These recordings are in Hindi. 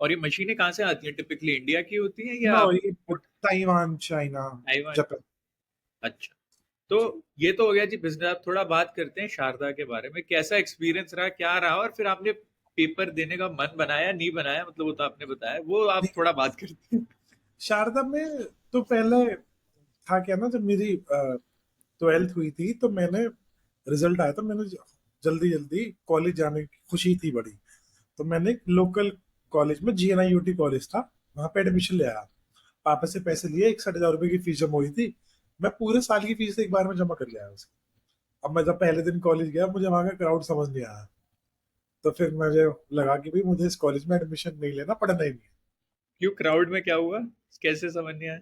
और ये मशीनें कहाँ से आती हैं? टिपिकली इंडिया की होती हैं या नो, आप ये ताइवान, चाइना, ताइवान? जापान। अच्छा। तो जी। ये तो हो गया जी बिजनेस। आप थोड़ा बात करते हैं शारदा के बारे में, कैसा एक्सपीरियंस रहा, क्या रहा, और फिर आपने पेपर देने का मन बनाया नहीं बनाया, मतलब वो तो आपने बताया, वो आप थोड़ा बात करते हैं। शारदा में तो पहले था क्या ना, जब मेरी 12th हुई थी तो मैंने रिजल्ट आया, तो मैंने जल्दी जल्दी कॉलेज जाने की खुशी थी बड़ी। तो मैंने लोकल कॉलेज में, GNIUT कॉलेज था, वहां पे एडमिशन ले आया। पापा से पैसे लिए, 61,000 रुपए की फीस जमा हुई थी। मैं पूरे साल की फीस एक बार में जमा कर लिया उसे। अब मैं जब पहले दिन कॉलेज गया, मुझे वहां का क्राउड समझ नहीं आया। तो फिर मुझे लगा कि भाई मुझे इस कॉलेज में एडमिशन नहीं लेना, पढ़ना ही नहीं क्यों, क्राउड में क्या हुआ, कैसे समझ नहीं आया?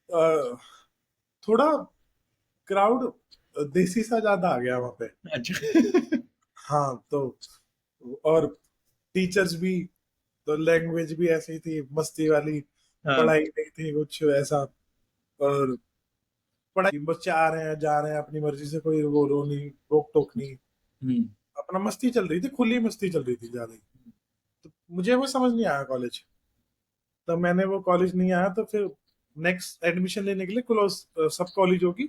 है। थोड़ा क्राउड देसी सा ज्यादा आ गया वहां पे। अच्छा। हाँ, तो और टीचर्स भी, तो लैंग्वेज भी ऐसी थी मस्ती वाली। हाँ। पढ़ाई नहीं थी कुछ ऐसा। और पढ़ाई, बच्चे आ रहे हैं जा रहे हैं अपनी मर्जी से, कोई वो रो नहीं, रोक टोक नहीं। हम्म। अपना मस्ती चल रही थी, खुली मस्ती चल रही थी ज्यादा ही। तो मुझे वो समझ नहीं आया कॉलेज। तब मैंने वो कॉलेज नहीं आया, तो फिर नेक्स्ट एडमिशन लेने के लिए क्लोज, सब कॉलेजों की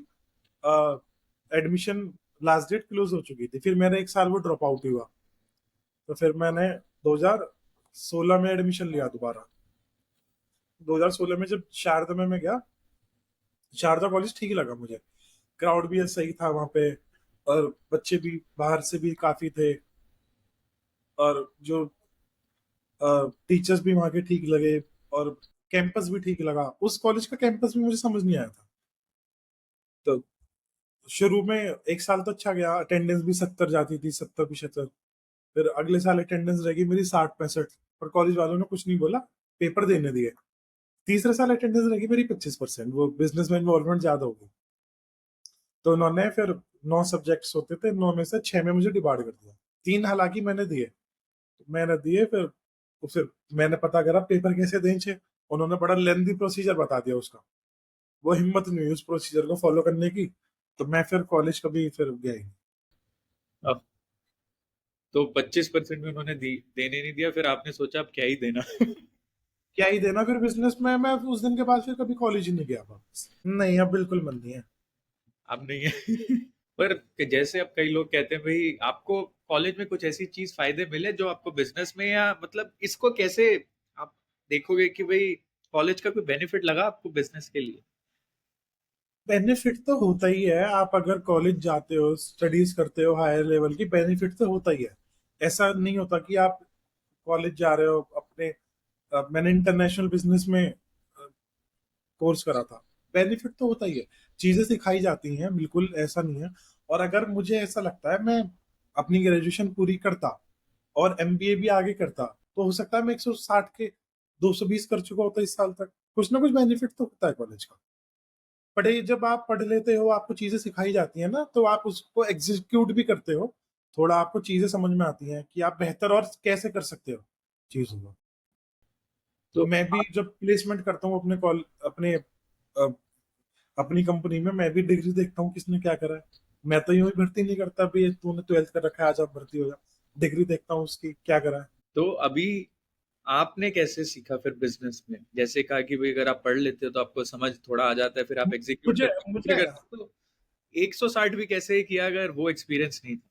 एडमिशन लास्ट डेट क्लोज हो चुकी थी। फिर मेरा एक साल वो ड्रॉप आउट हुआ। तो फिर मैंने 2016 में एडमिशन लिया दोबारा। 2016 में जब शारदा में मैं गया, शारदा कॉलेज ठीक लगा मुझे। क्राउड भी सही था वहां पे, और बच्चे भी बाहर से भी काफी थे, और जो टीचर्स भी वहां के ठीक लगे, और कैंपस भी ठीक लगा। उस कॉलेज का कैंपस भी मुझे समझ नहीं आया था। तो शुरू में एक साल तो अच्छा गया, अटेंडेंस भी 70 जाती थी, 70 75। फिर अगले साल अटेंडेंस रहेगी मेरी 60 65, पर कॉलेज वालों ने कुछ नहीं बोला, पेपर देने दिए। तीसरे साल अटेंडेंस रहेगी मेरी 25%, वो बिजनेस में इन्वॉल्वमेंट ज्यादा होगी। तो उन्होंने फिर 9 सब्जेक्ट्स होते थे, 9 में से 6 में मुझे डिवाइड कर दिया। 3 हालांकि मैंने दिए फिर मैंने पता करा पेपर कैसे दें छे। उन्होंने बड़ा लेंदी प्रोसीजर बता दिया उसका। वो हिम्मत नहीं हुई उस प्रोसीजर को फॉलो करने की। तो मैं फिर कॉलेज कभी फिर गया ही नहीं। अब तो 25% में उन्होंने देने नहीं दिया, फिर आपने सोचा अब क्या ही देना। क्या ही देना फिर बिजनेस में। मैं उस दिन के बाद फिर कभी कॉलेज ही नहीं गया वापस। नहीं, अब बिल्कुल मन नहीं है। अब नहीं है। पर जैसे अब कई लोग कहते हैं भाई आपको कॉलेज में कुछ ऐसी चीज फायदे मिले जो आपको बिजनेस में, या मतलब इसको कैसे आप देखोगे कि भाई कॉलेज का कोई बेनिफिट लगा आपको बिजनेस के लिए? बेनिफिट तो होता ही है। आप अगर कॉलेज जाते हो, स्टडीज करते हो हायर लेवल की, बेनिफिट तो होता ही है। ऐसा नहीं होता कि आप कॉलेज जा रहे हो अपने। मैंने इंटरनेशनल बिजनेस में कोर्स करा था। बेनिफिट तो होता ही है, चीजें सिखाई जाती हैं, बिल्कुल ऐसा नहीं है। और अगर मुझे ऐसा लगता है, मैं अपनी ग्रेजुएशन पूरी करता और MBA भी आगे करता, तो हो सकता है मैं 160 के 220 कर चुका होता इस साल तक। कुछ ना कुछ बेनिफिट तो होता है कॉलेज का। पढ़े जब आप पढ़ लेते हो, आपको चीजें सिखाई जाती है ना, तो आप उसको एग्जीक्यूट भी करते हो। थोड़ा आपको चीजें समझ में आती हैं कि आप बेहतर और कैसे कर सकते हो चीजों को। तो तो मैं भी जब प्लेसमेंट करता हूँ अपने अपनी कंपनी में, मैं भी डिग्री देखता हूँ किसने क्या करा है। मैं तो यूं ही भर्ती नहीं करता भी तूने 12th कर रखा है आज आप भर्ती हो जा। डिग्री देखता हूँ उसकी क्या करा है। तो अभी आपने कैसे सीखा फिर बिजनेस में? जैसे कहा कि भाई अगर आप पढ़ लेते हो तो आपको समझ थोड़ा आ जाता है, फिर आप एग्जीक्यूट मुझे करते हो, मुझे फिर करते हो, तो 160 भी कैसे किया अगर वो एक्सपीरियंस नहीं था?